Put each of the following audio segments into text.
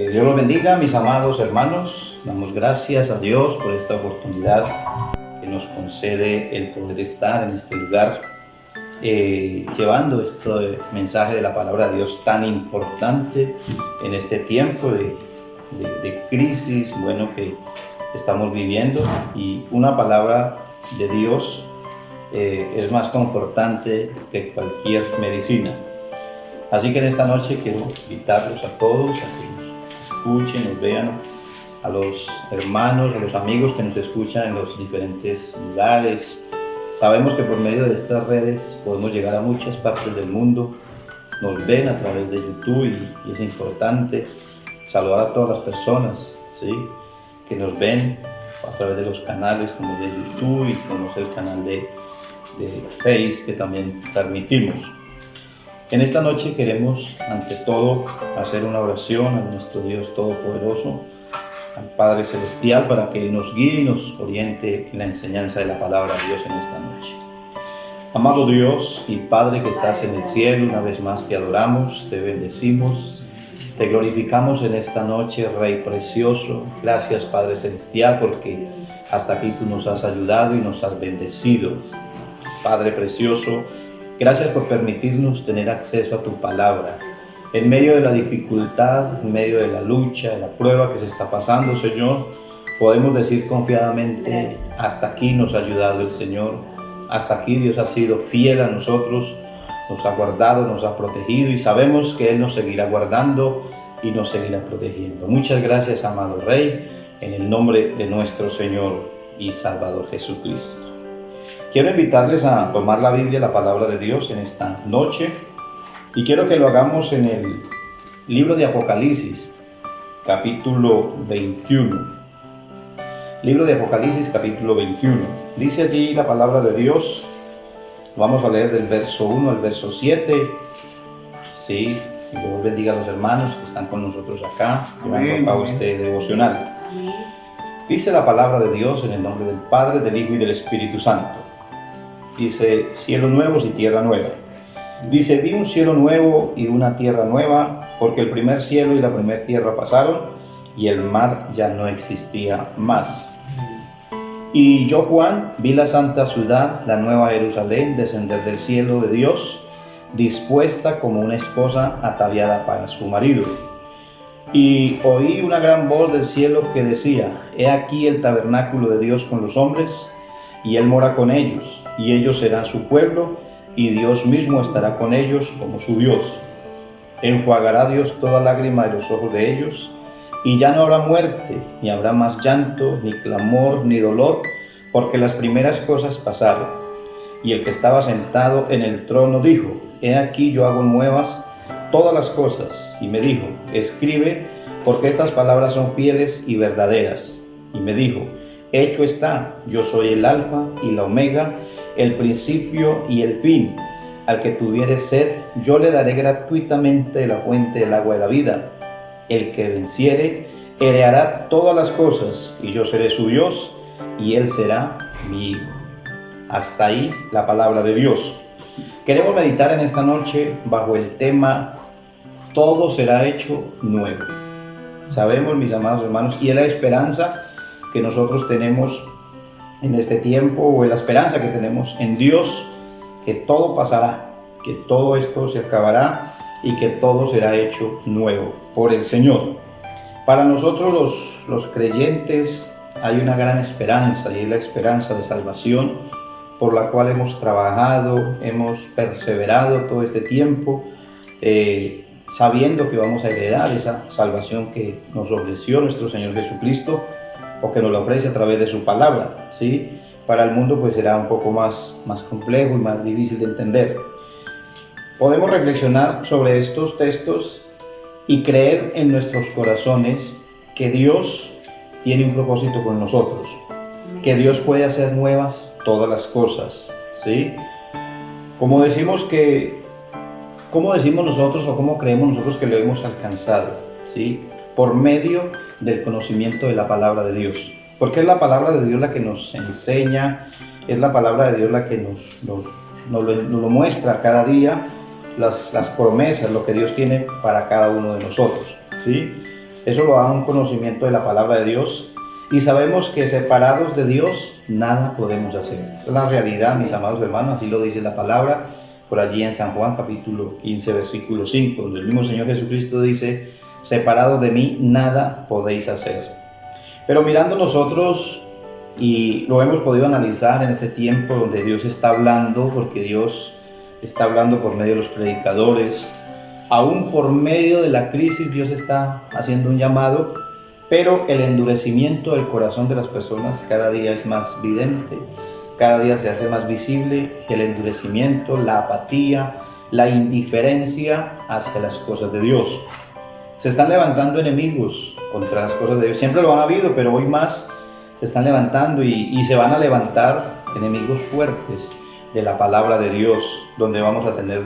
Dios los bendiga, mis amados hermanos. Damos gracias a Dios por esta oportunidad que nos concede el poder estar en este lugar, llevando este mensaje de la palabra de Dios tan importante en este tiempo de crisis, que estamos viviendo. Y una palabra de Dios es más confortante que cualquier medicina. Así que en esta noche quiero invitarlos a todos a que nos escuchen, nos vean, a los hermanos, a los amigos que nos escuchan en los diferentes lugares. Sabemos que por medio de estas redes podemos llegar a muchas partes del mundo. Nos ven a través de YouTube y es importante saludar a todas las personas, ¿sí?, que nos ven a través de los canales como de YouTube y como es el canal de Face que también transmitimos. En esta noche queremos, ante todo, hacer una oración a nuestro Dios Todopoderoso, al Padre Celestial, para que nos guíe y nos oriente en la enseñanza de la palabra de Dios en esta noche. Amado Dios y Padre que estás en el cielo, una vez más te adoramos, te bendecimos, te glorificamos en esta noche, Rey precioso. Gracias, Padre Celestial, porque hasta aquí tú nos has ayudado y nos has bendecido. Padre precioso, gracias por permitirnos tener acceso a tu palabra. En medio de la dificultad, en medio de la lucha, de la prueba que se está pasando, Señor, podemos decir confiadamente, hasta aquí nos ha ayudado el Señor. Hasta aquí Dios ha sido fiel a nosotros, nos ha guardado, nos ha protegido y sabemos que Él nos seguirá guardando y nos seguirá protegiendo. Muchas gracias, amado Rey, en el nombre de nuestro Señor y Salvador Jesucristo. Quiero invitarles a tomar la Biblia, la palabra de Dios, en esta noche, y quiero que lo hagamos en el libro de Apocalipsis, capítulo 21. Libro de Apocalipsis, capítulo 21. Dice allí la palabra de Dios. Vamos a leer del verso 1 al verso 7. Sí, y Dios bendiga a los hermanos que están con nosotros acá, llevando a cabo este devocional. Dice la palabra de Dios en el nombre del Padre, del Hijo y del Espíritu Santo. Dice, cielos nuevos y tierra nueva. Dice, vi un cielo nuevo y una tierra nueva, porque el primer cielo y la primera tierra pasaron, y el mar ya no existía más. Y yo, Juan, vi la santa ciudad, la nueva Jerusalén, descender del cielo de Dios, dispuesta como una esposa ataviada para su marido. Y oí una gran voz del cielo que decía, he aquí el tabernáculo de Dios con los hombres, y Él mora con ellos, y ellos serán su pueblo, y Dios mismo estará con ellos como su Dios. Enjuagará Dios toda lágrima de los ojos de ellos, y ya no habrá muerte, ni habrá más llanto, ni clamor, ni dolor, porque las primeras cosas pasaron. Y el que estaba sentado en el trono dijo, he aquí yo hago nuevas todas las cosas. Y me dijo, escribe, porque estas palabras son fieles y verdaderas. Y me dijo, hecho está, yo soy el alfa y la omega, el principio y el fin. Al que tuviere sed, yo le daré gratuitamente de la fuente del agua de la vida. El que venciere, heredará todas las cosas, y yo seré su Dios, y él será mi hijo. Hasta ahí la palabra de Dios. Queremos meditar en esta noche bajo el tema, todo será hecho nuevo. Sabemos, mis amados hermanos, y es la esperanza que nosotros tenemos en este tiempo, o la esperanza que tenemos en Dios, que todo pasará, que todo esto se acabará y que todo será hecho nuevo por el Señor. Para nosotros los creyentes hay una gran esperanza, y es la esperanza de salvación, por la cual hemos trabajado, hemos perseverado todo este tiempo, sabiendo que vamos a heredar esa salvación que nos ofreció nuestro Señor Jesucristo, o que nos la ofrece a través de su palabra, ¿sí? Para el mundo pues será un poco más complejo y más difícil de entender. Podemos reflexionar sobre estos textos y creer en nuestros corazones que Dios tiene un propósito con nosotros, que Dios puede hacer nuevas todas las cosas, ¿sí? ¿Cómo decimos nosotros, o cómo creemos nosotros que lo hemos alcanzado? ¿Sí? Por medio del conocimiento de la palabra de Dios. Porque es la palabra de Dios la que nos enseña, es la palabra de Dios la que nos lo muestra cada día, las promesas, lo que Dios tiene para cada uno de nosotros, ¿sí? Eso lo da un conocimiento de la palabra de Dios. Y sabemos que separados de Dios, nada podemos hacer. Esa es la realidad, mis amados hermanos, así lo dice la palabra, por allí en San Juan, capítulo 15, versículo 5, donde el mismo Señor Jesucristo dice, separados de mí, nada podéis hacer. Pero mirando nosotros, y lo hemos podido analizar en este tiempo donde Dios está hablando, porque Dios está hablando por medio de los predicadores, aún por medio de la crisis Dios está haciendo un llamado, pero el endurecimiento del corazón de las personas cada día es más evidente, cada día se hace más visible el endurecimiento, la apatía, la indiferencia hacia las cosas de Dios. Se están levantando enemigos contra las cosas de Dios, siempre lo han habido, pero hoy más se están levantando y se van a levantar enemigos fuertes de la palabra de Dios, donde vamos a tener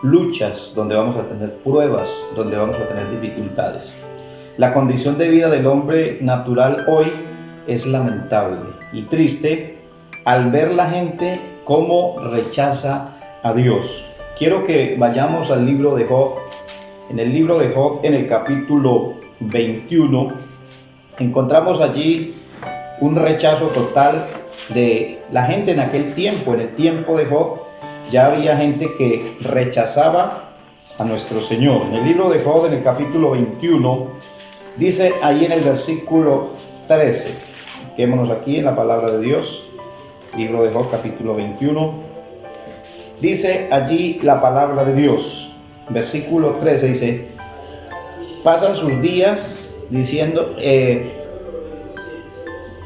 luchas, donde vamos a tener pruebas, donde vamos a tener dificultades. La condición de vida del hombre natural hoy es lamentable y triste al ver la gente cómo rechaza a Dios. Quiero que vayamos al libro de Job. En el libro de Job, en el capítulo 21, encontramos allí un rechazo total de la gente en aquel tiempo. En el tiempo de Job ya había gente que rechazaba a nuestro Señor. En el libro de Job, en el capítulo 21, dice ahí en el versículo 13, quedémonos aquí en la palabra de Dios, libro de Job, capítulo 21, dice allí la palabra de Dios, versículo 13, dice, pasan sus días diciendo,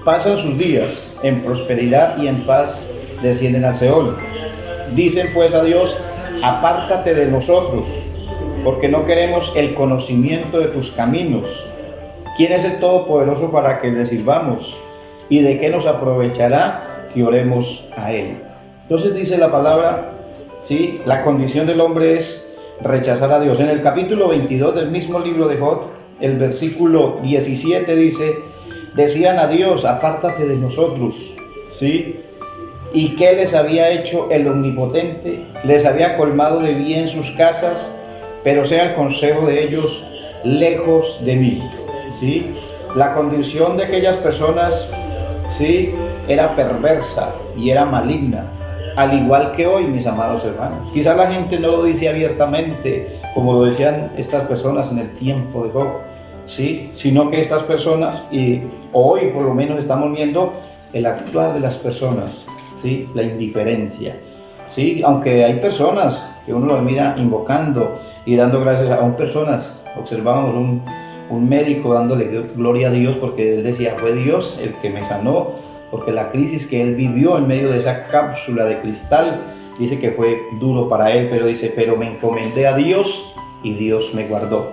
pasan sus días en prosperidad y en paz descienden al Seol. Dicen pues a Dios, apártate de nosotros, porque no queremos el conocimiento de tus caminos. ¿Quién es el Todopoderoso para que le sirvamos? ¿Y de qué nos aprovechará que oremos a Él? Entonces dice la palabra, ¿sí? La condición del hombre es rechazar a Dios. En el capítulo 22 del mismo libro de Job, el versículo 17 dice, decían a Dios, apártate de nosotros, ¿sí? ¿Y qué les había hecho el Omnipotente? Les había colmado de bien sus casas, pero sea el consejo de ellos lejos de mí, ¿sí? La condición de aquellas personas, ¿sí?, era perversa y era maligna, al igual que hoy, mis amados hermanos. Quizás la gente no lo dice abiertamente, como lo decían estas personas en el tiempo de Job, ¿sí?, sino que estas personas, y hoy por lo menos estamos viendo el actuar de las personas, ¿sí?, la indiferencia, ¿sí?, aunque hay personas que uno los mira invocando y dando gracias a personas. Observábamos un médico dándole gloria a Dios porque él decía, fue Dios el que me sanó, porque la crisis que él vivió en medio de esa cápsula de cristal, dice que fue duro para él, pero dice, pero me encomendé a Dios y Dios me guardó.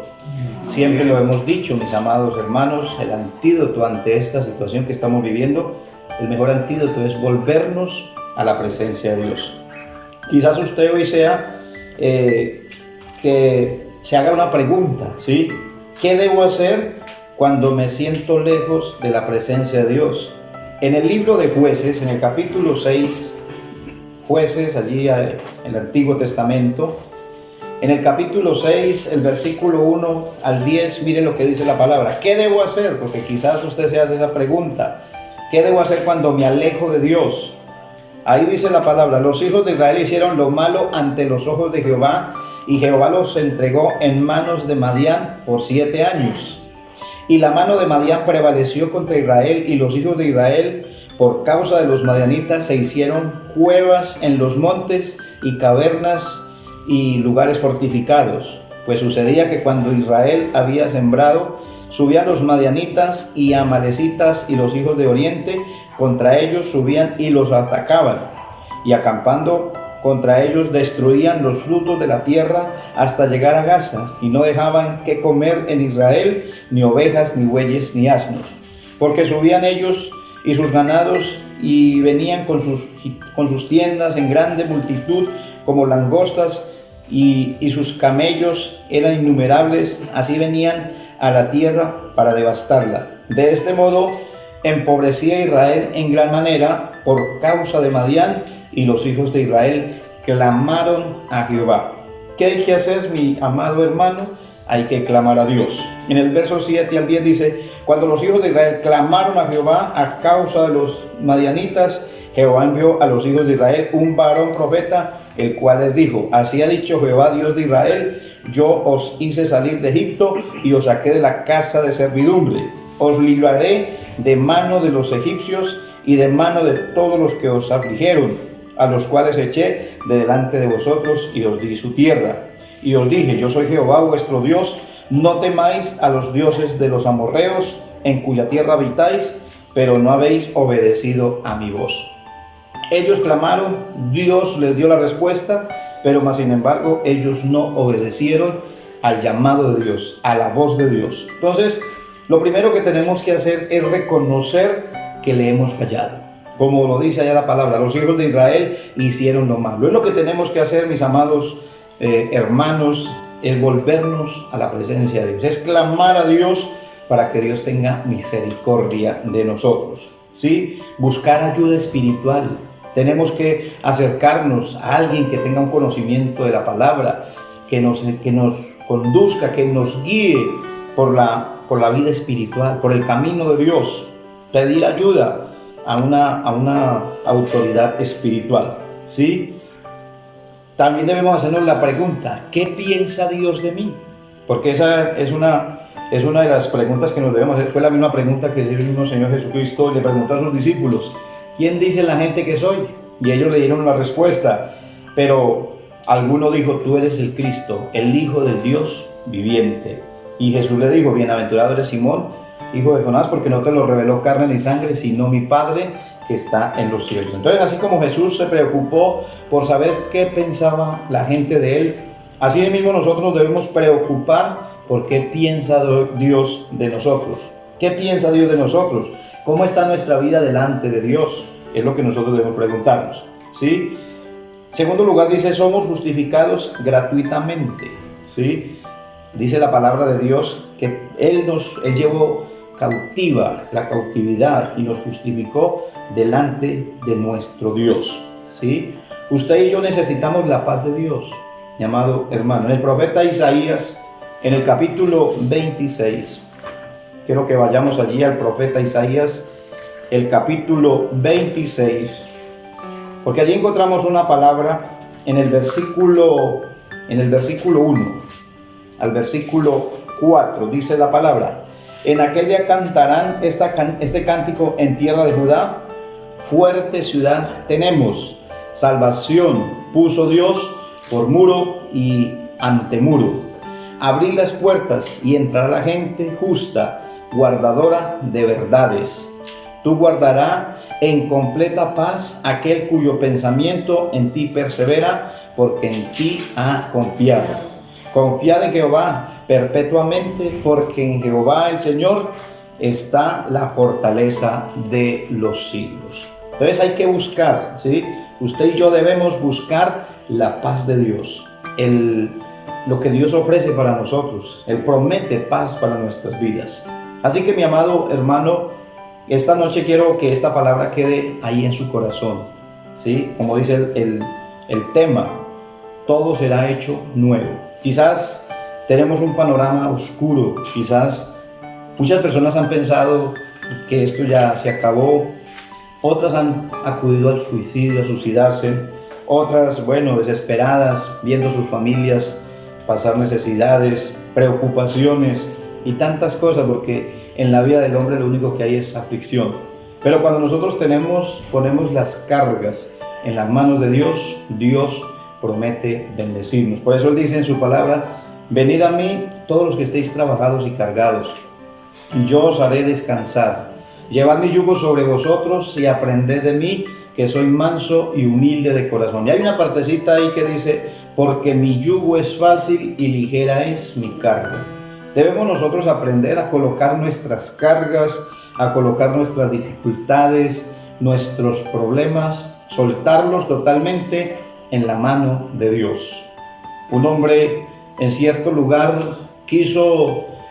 Siempre lo hemos dicho, mis amados hermanos, el antídoto ante esta situación que estamos viviendo, el mejor antídoto es volvernos a la presencia de Dios. Quizás usted hoy sea que se haga una pregunta, ¿sí? ¿Qué debo hacer cuando me siento lejos de la presencia de Dios? En el libro de Jueces, en el capítulo 6, Jueces, allí en el Antiguo Testamento, en el capítulo 6, el versículo 1 al 10, mire lo que dice la palabra. ¿Qué debo hacer? Porque quizás usted se hace esa pregunta. ¿Qué debo hacer cuando me alejo de Dios? Ahí dice la palabra, los hijos de Israel hicieron lo malo ante los ojos de Jehová, y Jehová los entregó en manos de Madián por 7 años. Y la mano de Madián prevaleció contra Israel, y los hijos de Israel, por causa de los madianitas, se hicieron cuevas en los montes y cavernas y lugares fortificados. Pues sucedía que cuando Israel había sembrado, subían los madianitas y amalecitas y los hijos de Oriente, contra ellos subían y los atacaban, y acampando contra ellos destruían los frutos de la tierra hasta llegar a Gaza, y no dejaban que comer en Israel ni ovejas, ni bueyes, ni asnos, porque subían ellos y sus ganados y venían con sus tiendas en grande multitud como langostas, y sus camellos eran innumerables, así venían a la tierra para devastarla. De este modo empobrecía Israel en gran manera por causa de Madián, y los hijos de Israel clamaron a Jehová. ¿Qué hay que hacer, mi amado hermano? hay que clamar a Dios. En el verso 7 al 10 dice: cuando los hijos de Israel clamaron a Jehová a causa de los madianitas, Jehová envió a los hijos de Israel un varón profeta, el cual les dijo: así ha dicho Jehová, Dios de Israel, yo os hice salir de Egipto y os saqué de la casa de servidumbre. Os libraré de mano de los egipcios y de mano de todos los que os afligieron, a los cuales eché de delante de vosotros y os di su tierra. Y os dije: yo soy Jehová vuestro Dios, no temáis a los dioses de los amorreos, en cuya tierra habitáis, pero no habéis obedecido a mi voz. Ellos clamaron, Dios les dio la respuesta, pero más sin embargo ellos no obedecieron al llamado de Dios, a la voz de Dios. Entonces, lo primero que tenemos que hacer es reconocer que le hemos fallado. Como lo dice allá la palabra, los hijos de Israel hicieron lo malo. Es lo que tenemos que hacer, mis amados hermanos, es volvernos a la presencia de Dios, es clamar a Dios para que Dios tenga misericordia de nosotros, ¿sí? Buscar ayuda espiritual. Tenemos que acercarnos a alguien que tenga un conocimiento de la palabra, que nos conduzca, que nos guíe por la vida espiritual, por el camino de Dios. Pedir ayuda a una autoridad espiritual, ¿sí? También debemos hacernos la pregunta: ¿qué piensa Dios de mí? Porque esa es una de las preguntas que nos debemos hacer. Fue la misma pregunta que el mismo Señor Jesucristo le preguntó a sus discípulos: ¿quién dice la gente que soy? Y ellos le dieron la respuesta, pero alguno dijo: tú eres el Cristo, el Hijo del Dios viviente. Y Jesús le dijo: bienaventurado eres Simón, hijo de Jonás, porque no te lo reveló carne ni sangre, sino mi Padre que está en los cielos. Entonces, así como Jesús se preocupó por saber qué pensaba la gente de él, así mismo nosotros nos debemos preocupar por qué piensa Dios de nosotros. ¿Qué piensa Dios de nosotros? ¿Cómo está nuestra vida delante de Dios? Es lo que nosotros debemos preguntarnos, ¿sí? Segundo lugar, dice: somos justificados gratuitamente, ¿sí? Dice la palabra de Dios que Él llevó cautiva la cautividad y nos justificó delante de nuestro Dios, ¿sí? Usted y yo necesitamos la paz de Dios, mi amado hermano. En el profeta Isaías, en el capítulo 26, quiero que vayamos allí al profeta Isaías, el capítulo 26, porque allí encontramos una palabra en el versículo 1 al versículo 4, dice la palabra: en aquel día cantarán este cántico en tierra de Judá: fuerte ciudad tenemos, salvación puso Dios por muro y antemuro. Abrid las puertas y entrará la gente justa, guardadora de verdades. Tú guardarás en completa paz aquel cuyo pensamiento en ti persevera, porque en ti ha confiado. Confiad en Jehová perpetuamente, porque en Jehová el Señor está la fortaleza de los siglos. Entonces hay que buscar, ¿sí? Usted y yo debemos buscar la paz de Dios, lo que Dios ofrece para nosotros. Él promete paz para nuestras vidas. Así que, mi amado hermano, esta noche quiero que esta palabra quede ahí en su corazón, ¿sí? Como dice el tema: todo será hecho nuevo. Quizás tenemos un panorama oscuro, quizás muchas personas han pensado que esto ya se acabó, otras han acudido al suicidio, a suicidarse, otras, desesperadas, viendo sus familias pasar necesidades, preocupaciones y tantas cosas, porque en la vida del hombre lo único que hay es aflicción. Pero cuando nosotros ponemos las cargas en las manos de Dios, Dios promete bendecirnos. Por eso Él dice en su palabra: venid a mí todos los que estéis trabajados y cargados, y yo os haré descansar. Llevad mi yugo sobre vosotros y aprended de mí, que soy manso y humilde de corazón. Y hay una partecita ahí que dice: porque mi yugo es fácil y ligera es mi carga. Debemos nosotros aprender a colocar nuestras cargas, a colocar nuestras dificultades, nuestros problemas, soltarlos totalmente en la mano de Dios. Un hombre en cierto lugar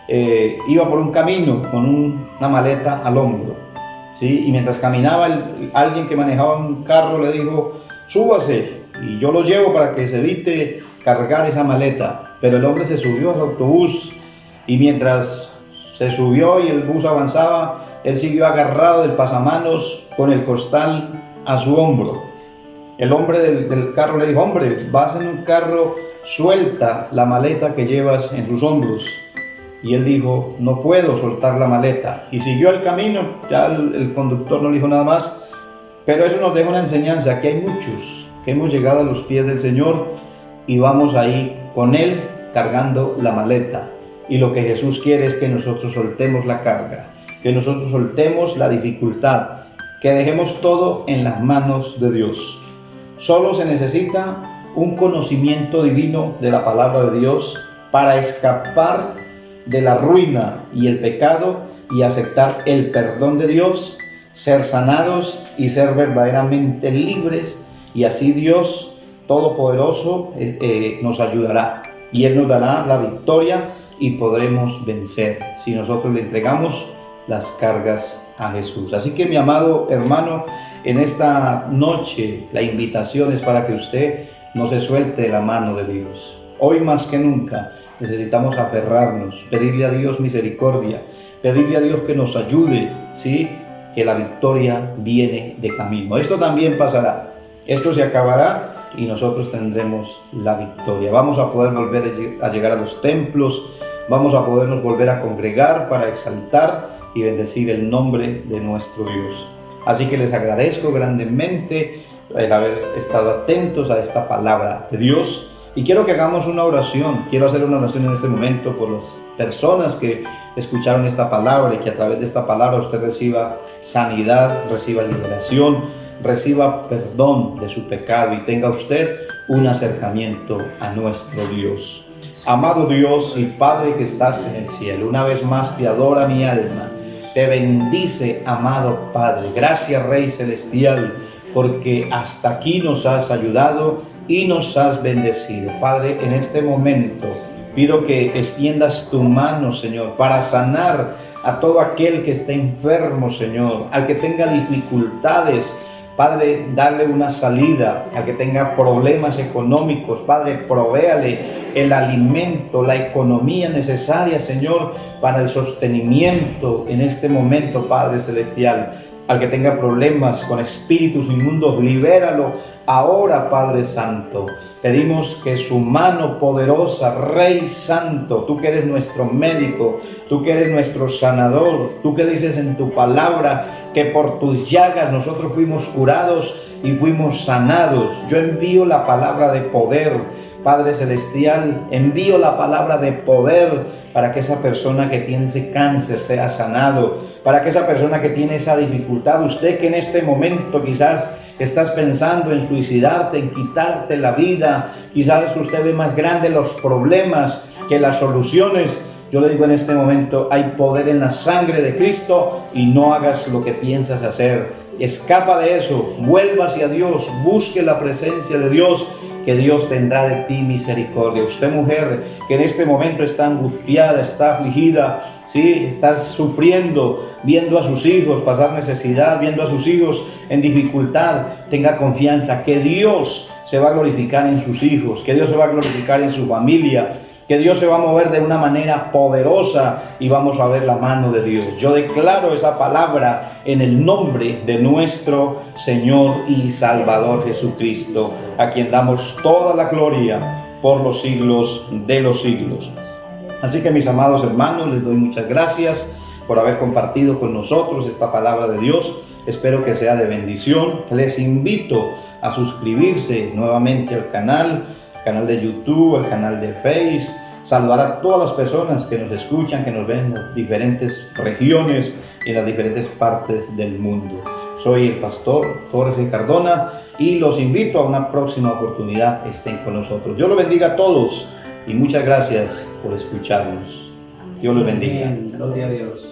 iba por un camino con una maleta al hombro, ¿sí? Y mientras caminaba, alguien que manejaba un carro le dijo: súbase y yo lo llevo para que se evite cargar esa maleta. pero el hombre se subió al autobús y mientras se subió y el bus avanzaba, él siguió agarrado del pasamanos con el costal a su hombro. El hombre del carro le dijo: hombre, vas en un carro, suelta la maleta que llevas en sus hombros. Y él dijo: no puedo soltar la maleta. Y siguió el camino. Ya el conductor no le dijo nada más. Pero eso nos deja una enseñanza, que hay muchos que hemos llegado a los pies del Señor y vamos ahí con Él cargando la maleta. Y lo que Jesús quiere es que nosotros soltemos la carga, que nosotros soltemos la dificultad, que dejemos todo en las manos de Dios. Solo se necesita un conocimiento divino de la palabra de Dios para escapar de la ruina y el pecado y aceptar el perdón de Dios, ser sanados y ser verdaderamente libres, y así Dios Todopoderoso nos ayudará y Él nos dará la victoria y podremos vencer si nosotros le entregamos las cargas a Jesús. Así que, mi amado hermano, en esta noche la invitación es para que usted no se suelte de la mano de Dios. Hoy más que nunca necesitamos aferrarnos, pedirle a Dios misericordia, pedirle a Dios que nos ayude, ¿sí? Que la victoria viene de camino. Esto también pasará, esto se acabará y nosotros tendremos la victoria. Vamos a poder volver a llegar a los templos, vamos a podernos volver a congregar para exaltar y bendecir el nombre de nuestro Dios. Así que les agradezco grandemente el haber estado atentos a esta palabra de Dios. Y quiero que hagamos una oración. Quiero hacer una oración en este momento por las personas que escucharon esta palabra y que a través de esta palabra usted reciba sanidad, reciba liberación, reciba perdón de su pecado y tenga usted un acercamiento a nuestro Dios. Amado Dios y Padre que estás en el cielo, una vez más te adora mi alma, te bendice, amado Padre. Gracias, Rey Celestial, porque hasta aquí nos has ayudado y nos has bendecido. Padre, en este momento pido que extiendas tu mano, Señor, para sanar a todo aquel que esté enfermo, Señor, al que tenga dificultades. Padre, darle una salida, al que tenga problemas económicos. Padre, provéale el alimento, la economía necesaria, Señor, para el sostenimiento en este momento, Padre Celestial. Al que tenga problemas con espíritus inmundos, libéralo ahora, Padre Santo. Pedimos que su mano poderosa, Rey Santo, tú que eres nuestro médico, tú que eres nuestro sanador, tú que dices en tu palabra que por tus llagas nosotros fuimos curados y fuimos sanados. Yo envío la palabra de poder, Padre Celestial, envío la palabra de poder para que esa persona que tiene ese cáncer sea sanado, para que esa persona que tiene esa dificultad, usted que en este momento quizás estás pensando en suicidarte, en quitarte la vida, quizás usted ve más grandes los problemas que las soluciones. Yo le digo en este momento, hay poder en la sangre de Cristo y no hagas lo que piensas hacer. Escapa de eso, vuelva hacia Dios, busque la presencia de Dios, que Dios tendrá de ti misericordia. Usted, mujer, que en este momento está angustiada, está afligida, ¿sí? Está sufriendo, viendo a sus hijos pasar necesidad, viendo a sus hijos en dificultad, tenga confianza que Dios se va a glorificar en sus hijos, que Dios se va a glorificar en su familia, que Dios se va a mover de una manera poderosa y vamos a ver la mano de Dios. Yo declaro esa palabra en el nombre de nuestro Señor y Salvador Jesucristo, a quien damos toda la gloria por los siglos de los siglos. Así que, mis amados hermanos, les doy muchas gracias por haber compartido con nosotros esta palabra de Dios. Espero que sea de bendición. Les invito a suscribirse nuevamente al canal de YouTube, al canal de Facebook, saludar a todas las personas que nos escuchan, que nos ven en las diferentes regiones y en las diferentes partes del mundo. Soy el pastor Jorge Cardona y los invito a una próxima oportunidad. Estén con nosotros. Dios los bendiga a todos y muchas gracias por escucharnos. Dios los bendiga. Gloria a Dios.